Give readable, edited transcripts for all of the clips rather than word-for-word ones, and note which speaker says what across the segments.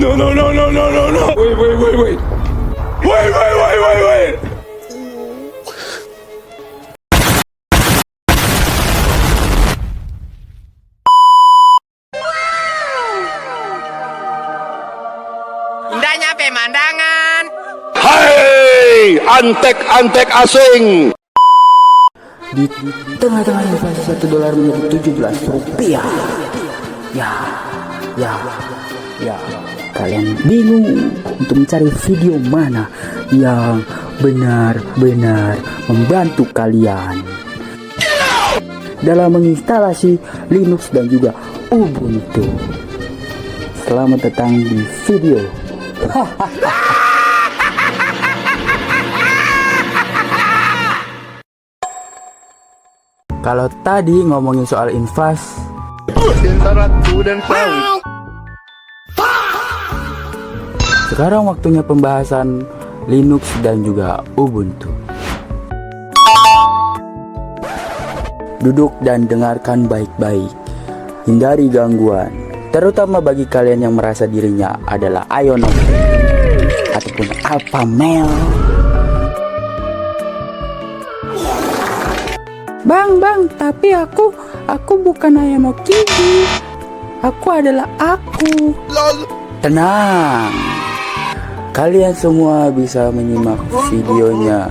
Speaker 1: No, no, no, no, no, no, no. Wait, wait, wait, wait. Wait, wait, wait, wait, wait.
Speaker 2: Indahnya pemandangan.
Speaker 1: Hai, antek-antek asing.
Speaker 3: Di tengah-tengah inflasi $1 menjadi $17. Ya, kalian bingung untuk mencari video mana yang benar-benar membantu kalian dalam menginstalasi Linux dan juga Ubuntu. Selamat datang di video. Kalau tadi ngomongin soal invas, sekarang waktunya pembahasan Linux dan juga Ubuntu. Duduk dan dengarkan baik-baik. Hindari gangguan, terutama bagi kalian yang merasa dirinya adalah Iono ataupun Alpha Male. Bang, tapi aku bukan Ayano Kibi. Aku adalah aku. Tenang. Kalian semua bisa menyimak videonya.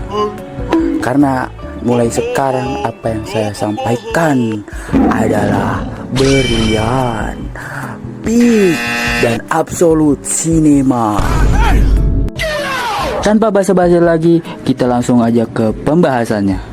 Speaker 3: Karena mulai sekarang apa yang saya sampaikan adalah berlian, big, dan absolut cinema. Tanpa basa-basi lagi, kita langsung aja ke pembahasannya.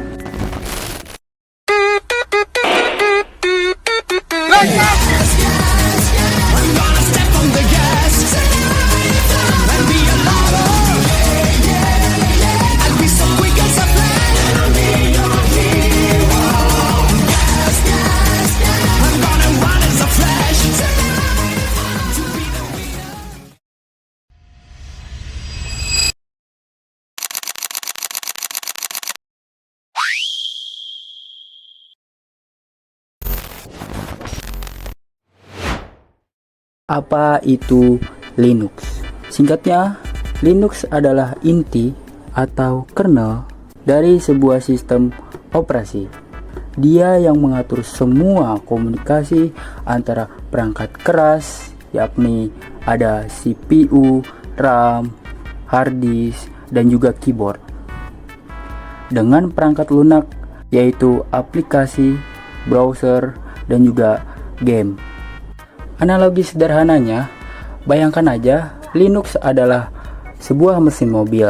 Speaker 3: Apa itu Linux? Singkatnya, Linux adalah inti atau kernel dari sebuah sistem operasi. Dia yang mengatur semua komunikasi antara perangkat keras, yakni ada CPU, RAM, hard disk, dan juga keyboard. Dengan perangkat lunak, yaitu aplikasi, browser, dan juga game. Analogi sederhananya, bayangkan aja Linux adalah sebuah mesin mobil.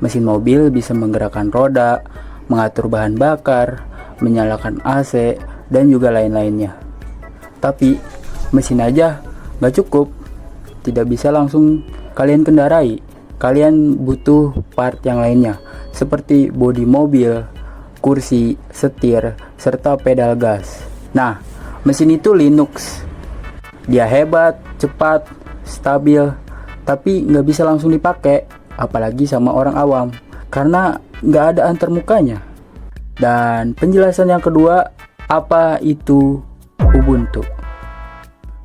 Speaker 3: Mesin mobil bisa menggerakkan roda, mengatur bahan bakar, menyalakan AC, dan juga lain-lainnya. Tapi, mesin aja nggak cukup, tidak bisa langsung kalian kendarai. Kalian butuh part yang lainnya, seperti bodi mobil, kursi, setir, serta pedal gas. Nah, mesin itu Linux. Dia hebat, cepat, stabil, tapi nggak bisa langsung dipakai, apalagi sama orang awam, karena nggak ada antarmukanya. Dan penjelasan yang kedua, apa itu Ubuntu?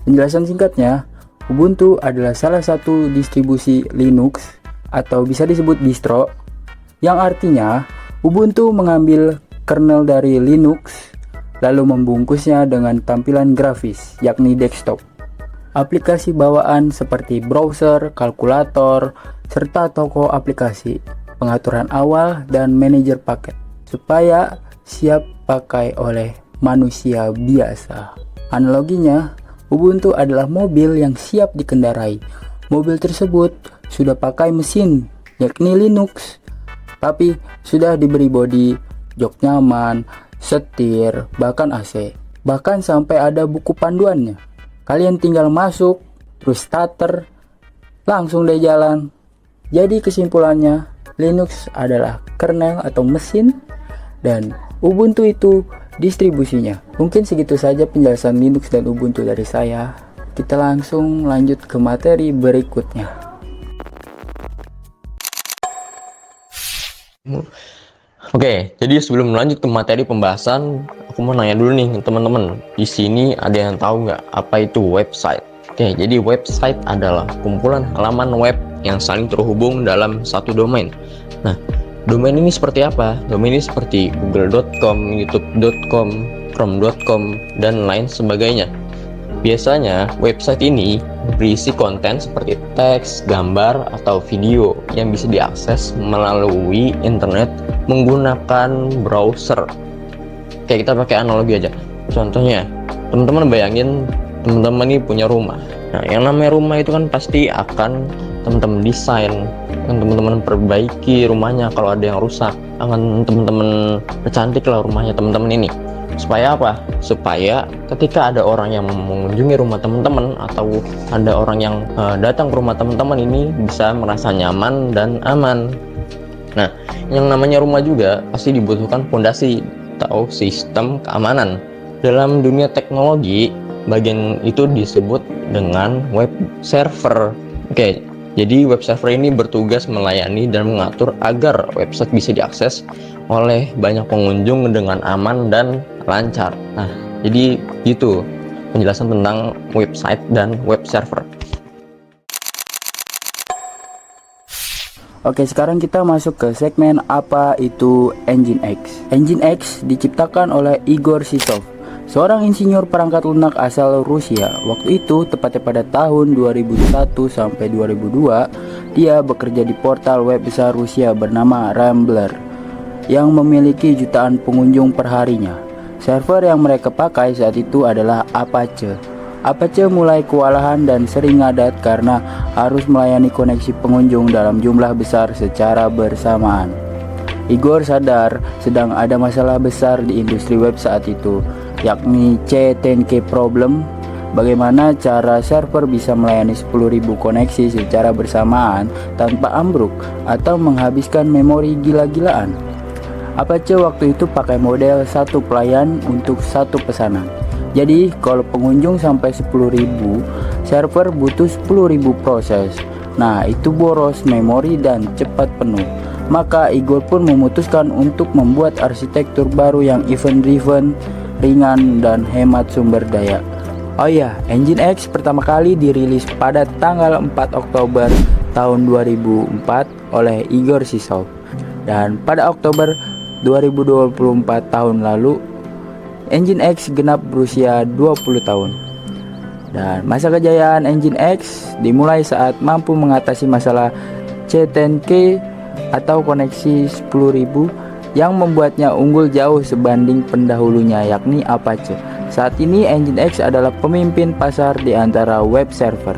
Speaker 3: Penjelasan singkatnya, Ubuntu adalah salah satu distribusi Linux, atau bisa disebut distro, yang artinya Ubuntu mengambil kernel dari Linux, lalu membungkusnya dengan tampilan grafis, yakni desktop. Aplikasi bawaan seperti browser, kalkulator, serta toko aplikasi, pengaturan awal, dan manajer paket, supaya siap pakai oleh manusia biasa. Analoginya, Ubuntu adalah mobil yang siap dikendarai. Mobil tersebut sudah pakai mesin, yakni Linux, tapi sudah diberi bodi, jok nyaman, setir, bahkan AC. Bahkan sampai ada buku panduannya. Kalian tinggal masuk, terus starter, langsung deh jalan. Jadi kesimpulannya, Linux adalah kernel atau mesin, dan Ubuntu itu distribusinya. Mungkin segitu saja penjelasan Linux dan Ubuntu dari saya. Kita langsung lanjut ke materi berikutnya.
Speaker 4: Oke, jadi sebelum lanjut ke materi pembahasan, aku mau nanya dulu nih teman-teman. Di sini ada yang tahu nggak apa itu website? Oke, jadi website adalah kumpulan halaman web yang saling terhubung dalam satu domain. Nah, domain ini seperti apa? Domain ini seperti google.com, youtube.com, chrome.com, dan lain sebagainya. Biasanya, website ini berisi konten seperti teks, gambar, atau video yang bisa diakses melalui internet menggunakan browser. Kayak kita pakai analogi aja. Contohnya, teman-teman bayangin teman-teman ini punya rumah. Nah, yang namanya rumah itu kan pasti akan teman-teman desain, akan teman-teman perbaiki rumahnya kalau ada yang rusak, akan teman-teman percantik lah rumahnya teman-teman ini. Supaya apa? Supaya ketika ada orang yang mengunjungi rumah teman-teman atau ada orang yang datang ke rumah teman-teman ini bisa merasa nyaman dan aman. Nah, yang namanya rumah juga pasti dibutuhkan fondasi atau sistem keamanan. Dalam dunia teknologi, bagian itu disebut dengan web server. Oke, jadi web server ini bertugas melayani dan mengatur agar website bisa diakses oleh banyak pengunjung dengan aman dan lancar. Nah, jadi itu penjelasan tentang website dan web server.
Speaker 3: Oke, sekarang kita masuk ke segmen apa itu Nginx. Nginx diciptakan oleh Igor Sisov, seorang insinyur perangkat lunak asal Rusia. Waktu itu, tepatnya pada tahun 2001 sampai 2002, dia bekerja di portal web besar Rusia bernama Rambler yang memiliki jutaan pengunjung perharinya. Server yang mereka pakai saat itu adalah Apache. Apache mulai kewalahan dan sering ngadat karena harus melayani koneksi pengunjung dalam jumlah besar secara bersamaan. Igor sadar sedang ada masalah besar di industri web saat itu, yakni C10K problem. Bagaimana cara server bisa melayani 10.000 koneksi secara bersamaan tanpa ambruk atau menghabiskan memori gila-gilaan. Apache waktu itu pakai model satu pelayan untuk satu pesanan. Jadi kalau pengunjung sampai 10.000, server butuh 10.000 proses. Nah, itu boros memori dan cepat penuh. Maka Igor pun memutuskan untuk membuat arsitektur baru yang event driven, ringan, dan hemat sumber daya. Oh iya, Nginx pertama kali dirilis pada tanggal 4 Oktober tahun 2004 oleh Igor Sisov. Dan pada Oktober 2024 tahun lalu, Nginx genap berusia 20 tahun. Dan masa kejayaan Nginx dimulai saat mampu mengatasi masalah C10K atau koneksi 10.000 yang membuatnya unggul jauh sebanding pendahulunya, yakni Apache. Saat ini Nginx adalah pemimpin pasar di antara web server.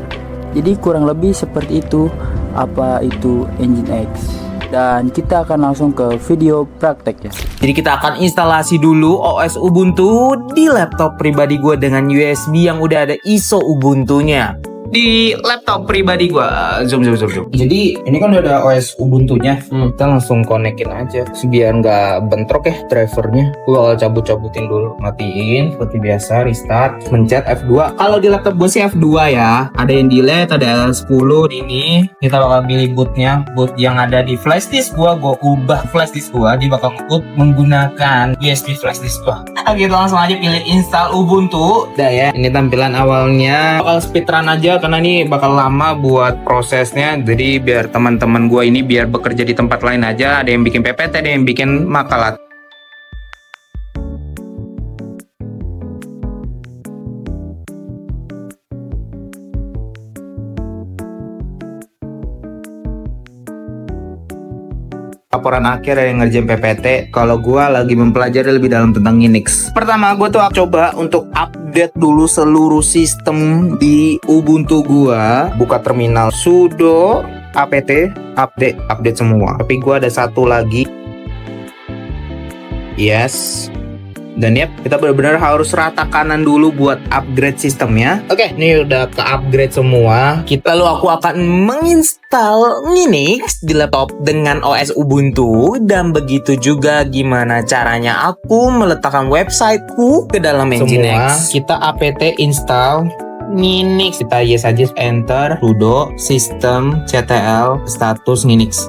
Speaker 3: Jadi kurang lebih seperti itu apa itu Nginx. Dan kita akan langsung ke video praktek ya.
Speaker 5: Jadi kita akan instalasi dulu OS Ubuntu di laptop pribadi gue dengan USB yang udah ada ISO Ubuntunya. Di laptop pribadi gue, zoom. Jadi ini kan udah ada OS Ubuntunya, kita langsung konekin aja biar nggak bentrok ya drivernya. Gue bakal cabut-cabutin dulu, matiin seperti biasa, restart, mencet F2. Kalau di laptop gue sih F2 ya. Ada yang delete, ada L10 ini. Kita bakal pilih bootnya, boot yang ada di flash disk gue ubah flash disk gue, dia bakal boot menggunakan USB flash disk gue. Kita langsung aja pilih install Ubuntu. Udah ya, ini tampilan awalnya. Bakal speedrun aja karena ini bakal lama buat prosesnya. Jadi biar teman-teman gue ini biar bekerja di tempat lain aja. Ada yang bikin PPT, ada yang bikin makalat. Laporan akhir ada yang ngerjain PPT. Kalau gue lagi mempelajari lebih dalam tentang Linux. Pertama gue tuh coba untuk update dulu seluruh sistem di Ubuntu gue. Buka terminal sudo apt update semua. Tapi gue ada satu lagi. Yes. Dan ya, kita benar-benar harus rata kanan dulu buat upgrade sistemnya. Oke, ini udah ke upgrade semua. Lalu aku akan menginstal Linux di laptop dengan OS Ubuntu. Dan begitu juga gimana caranya aku meletakkan websiteku ke dalam Nginx. Kita apt install Linux. Kita yes aja, enter sudo systemctl status Linux.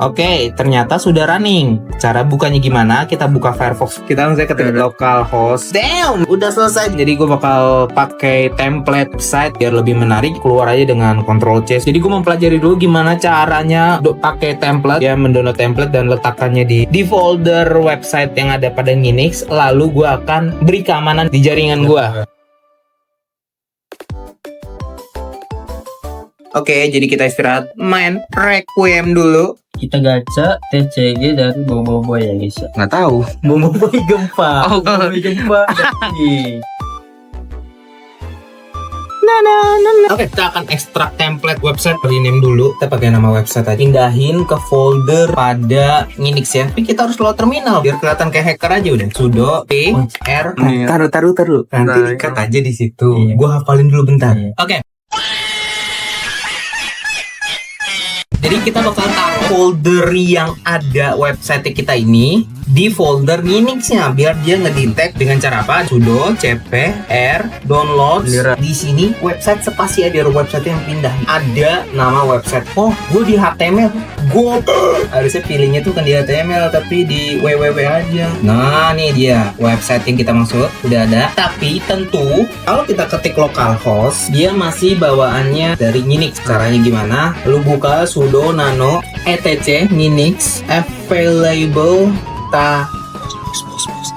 Speaker 5: Oke, ternyata sudah running. Cara bukanya gimana? Kita buka Firefox. Kita langsung ketik localhost. Damn, udah selesai. Jadi gue bakal pakai template site biar lebih menarik. Keluar aja dengan Ctrl+C. Jadi gue mempelajari dulu gimana caranya pakai template. Ya, mendownload template dan letakkannya di folder website yang ada pada Linux. Lalu gue akan beri keamanan di jaringan gue. Oke, jadi kita istirahat main Requiem dulu.
Speaker 3: Kita gacha TCG dan Boboiboy ya guys ya.
Speaker 5: Nggak tahu.
Speaker 3: Boboiboy gempa. Boboiboy gempa.
Speaker 5: Oke, kita akan ekstrak template website, rename dulu. Kita pakai nama website aja. Pindahin ke folder pada Linux ya. Tapi kita harus load terminal biar kelihatan kayak hacker aja udah. Sudo p r. Taruh. Nanti ikat aja di situ.
Speaker 3: Iya.
Speaker 5: Gua hafalin dulu bentar.
Speaker 3: Iya.
Speaker 5: Oke. Jadi kita bakal taruh folder yang ada website kita ini di folder Linux-nya biar dia ngedetect dengan cara apa? Sudo cp r download. Di sini website spasi ada website yang pindah. Ada nama website. Oh, gue di HTML. Gue harusnya pilihnya tuh kan di HTML tapi di www aja. Nah, nih dia website yang kita maksud udah ada. Tapi tentu kalau kita ketik localhost dia masih bawaannya dari Linux. Caranya gimana? Lu buka sudo nano etc Linux available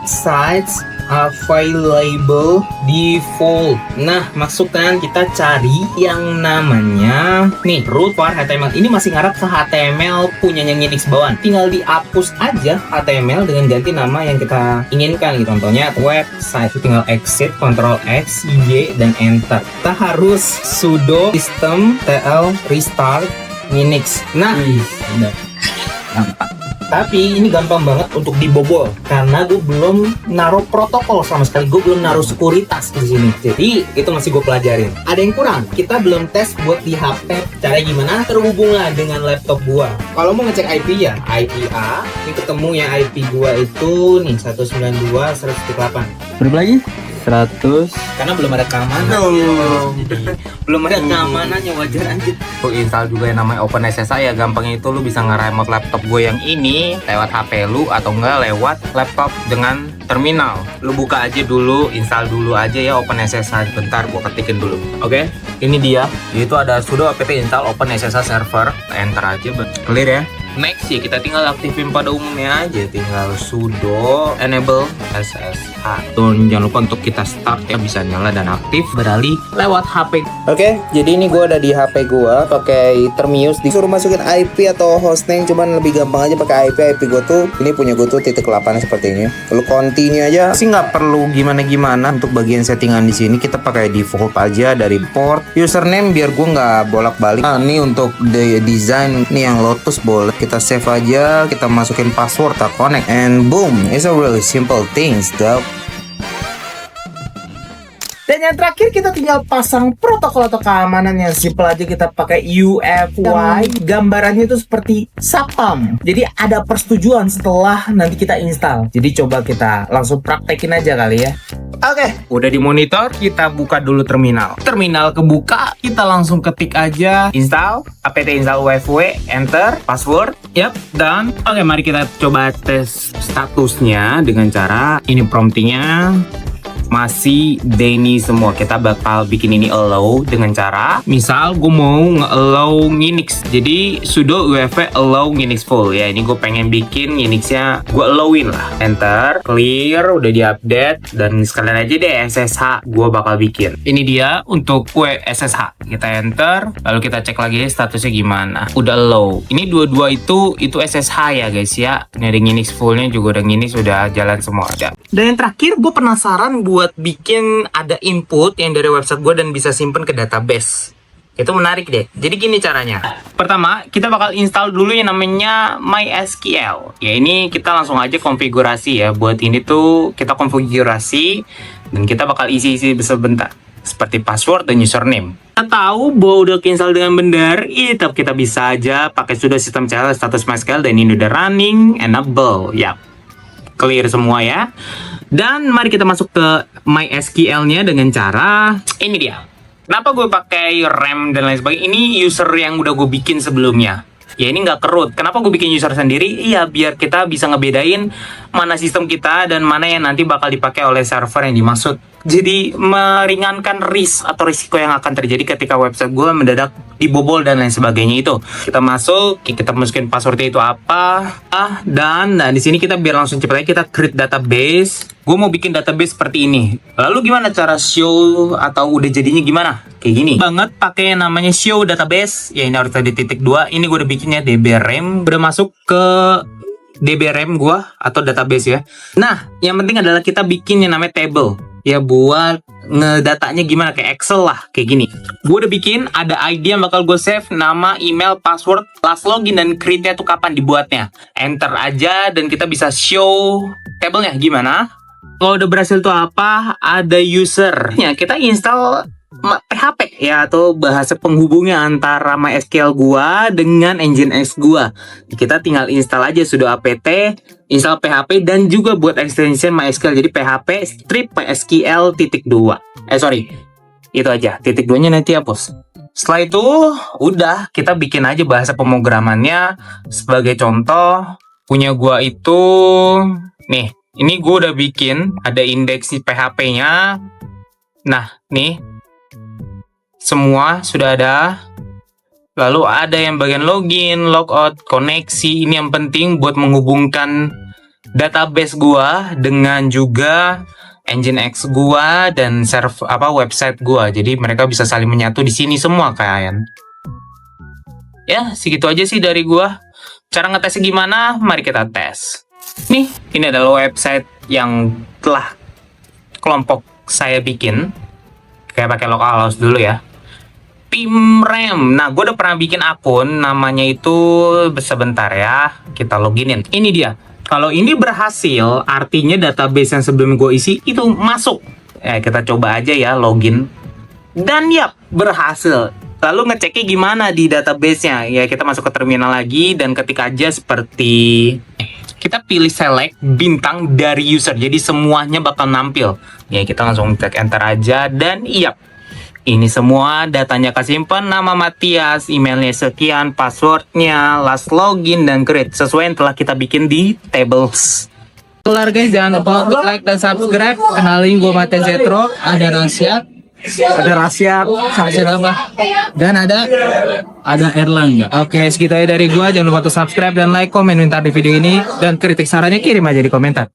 Speaker 5: sites available default. Nah, masukkan kita cari yang namanya nih root var HTML. Ini masih ngarap ke HTML punyanya Linux bawaan. Tinggal dihapus aja HTML dengan ganti nama yang kita inginkan gitu. Contohnya website. Tinggal exit, Ctrl X, Y dan enter. Kita harus sudo system tl restart Linux. Nah,
Speaker 3: Udah.
Speaker 5: tapi ini gampang banget untuk dibobol karena gue belum naruh protokol sama sekali, gue belum naruh sekuritas di sini. Jadi itu masih gue pelajarin. Ada yang kurang, kita belum tes buat di HP. Cara gimana? Terhubunglah dengan laptop gua. Kalau mau ngecek IP ya, IP A. Ini ketemu yang IP gua itu nih 192.168.
Speaker 3: Berapa lagi? 100.
Speaker 5: Karena belum ada keamanan. Belum ada keamanannya, wajar aja.
Speaker 6: Tuh install juga yang namanya OpenSSI ya. Gampangnya itu lu bisa nge-remote laptop gue yang ini lewat HP lu atau enggak lewat laptop dengan terminal. Lu buka aja dulu, install dulu aja ya OpenSSI. Bentar gue ketikin dulu.
Speaker 5: Oke, ini dia.
Speaker 6: Itu ada sudo apt install OpenSSI server. Enter aja, clear ya. Next ya, kita tinggal aktifin pada umumnya aja. Tinggal sudo enable SSH.
Speaker 5: Tuh, jangan lupa untuk kita start ya, bisa nyala dan aktif beralih lewat HP. Oke, jadi ini gue ada di HP gue pakai Termius. Disuruh masukin IP atau hostname, cuman lebih gampang aja pakai IP gue tuh. Ini punya gue tuh .8 seperti ini. Lalu continue aja. Sih nggak perlu gimana-gimana untuk bagian settingan di sini. Kita pakai default aja dari port. Username biar gue nggak bolak-balik. Nah, ini untuk design nih yang Lotus boleh. Kita save aja, kita masukin password, kita connect, and boom, it's a really simple things, dog. Dan yang terakhir kita tinggal pasang protokol atau keamanan yang simple aja. Kita pakai UEFI. Gambarannya itu seperti sapam. Jadi ada persetujuan setelah nanti kita install. Jadi coba kita langsung praktekin aja kali ya. Oke, udah di monitor, kita buka dulu terminal. Terminal kebuka, kita langsung ketik aja install, apt install UEFI, enter, password, yap, dan oke, mari kita coba tes statusnya dengan cara ini promptingnya masih Denny semua. Kita bakal bikin ini allow dengan cara misal gue mau nge-allow Linux, jadi sudo UEFI allow Linux full ya. Ini gue pengen bikin Linuxnya gue allowin lah. Enter, clear, udah diupdate, dan sekalian aja deh SSH gue bakal bikin. Ini dia untuk SSH. Kita enter, lalu kita cek lagi statusnya gimana. Udah allow. Ini dua-dua itu SSH ya guys ya. Ini ada Linux fullnya juga, udah Linux udah jalan semua ada. Dan yang terakhir gue penasaran buat bikin ada input yang dari website gue dan bisa simpen ke database. Itu menarik deh. Jadi gini caranya. Pertama, kita bakal install dulu yang namanya MySQL. Ya ini kita langsung aja konfigurasi ya. Buat ini tuh kita konfigurasi dan kita bakal isi-isi sebentar. Seperti password dan username. Kita tahu bahwa udah install dengan benar, tetap kita bisa aja pakai sudo system status MySQL dan ini udah running, enable. Ya. Clear semua ya. Dan mari kita masuk ke MySQL-nya dengan cara ini dia. Kenapa gue pakai RAM dan lain sebagainya? Ini user yang udah gue bikin sebelumnya. ya ini nggak kerut. Kenapa gue bikin user sendiri? Iya, biar kita bisa ngebedain mana sistem kita dan mana yang nanti bakal dipakai oleh server yang dimaksud. Jadi meringankan risk atau risiko yang akan terjadi ketika website gue mendadak dibobol dan lain sebagainya itu. Kita masuk, kita masukin passwordnya itu apa, dan di sini kita biar langsung cepet aja kita create database. Gue mau bikin database seperti ini. Lalu gimana cara show atau udah jadinya gimana? Kayak gini. Banget pakai namanya show database. Ya ini harus ada titik 2. Ini gue udah bikinnya DBRM. Udah masuk ke DBRM gue atau database ya. Nah, yang penting adalah kita bikin yang namanya table. Ya buat ngedatanya gimana, kayak Excel lah, kayak gini. Gue udah bikin, ada ID yang bakal gue save, nama, email, password, last login, dan create-nya tuh kapan dibuatnya. Enter aja dan kita bisa show table-nya gimana. Kalau udah berhasil tuh apa, ada user-nya. Kita install PHP ya, atau bahasa penghubungnya antara MySQL gua dengan Nginx gua. Kita tinggal install aja sudo apt install PHP dan juga buat extension MySQL. Jadi PHP strip MySQL .2. Itu aja. .2 nya nanti hapus. Setelah itu udah kita bikin aja bahasa pemrogramannya. Sebagai contoh punya gua itu nih, ini gua udah bikin ada indeks PHP-nya. Nah, nih semua sudah ada. Lalu ada yang bagian login, logout, koneksi. Ini yang penting buat menghubungkan database gua dengan juga Nginx gua dan website gua. Jadi mereka bisa saling menyatu di sini semua kalian. Ya, segitu aja sih dari gua. Cara ngetesnya gimana? Mari kita tes. Nih, ini adalah website yang telah kelompok saya bikin. Kayak pakai localhost dulu ya. Pimrem. Nah, gue udah pernah bikin akun, namanya itu sebentar ya, kita loginin. Ini dia. Kalau ini berhasil, artinya database yang sebelum gue isi itu masuk. Kita coba aja ya login. Dan yap, berhasil. Lalu ngeceknya gimana di database-nya? Ya, kita masuk ke terminal lagi dan ketik aja seperti kita pilih select bintang dari user. Jadi semuanya bakal nampil. Ya, kita langsung cek enter aja dan yap. Ini semua datanya kesimpan, nama Matias, emailnya sekian, passwordnya, last login, dan create sesuai yang telah kita bikin di tables. Kelar guys, jangan lupa untuk like dan subscribe. Kenalin gue Matias Zetro, ada rahasia, apa? Dan ada Erlangga. Oke, segitu aja dari gue. Jangan lupa untuk subscribe dan like, komen, komentar di video ini, dan kritik sarannya kirim aja di komentar.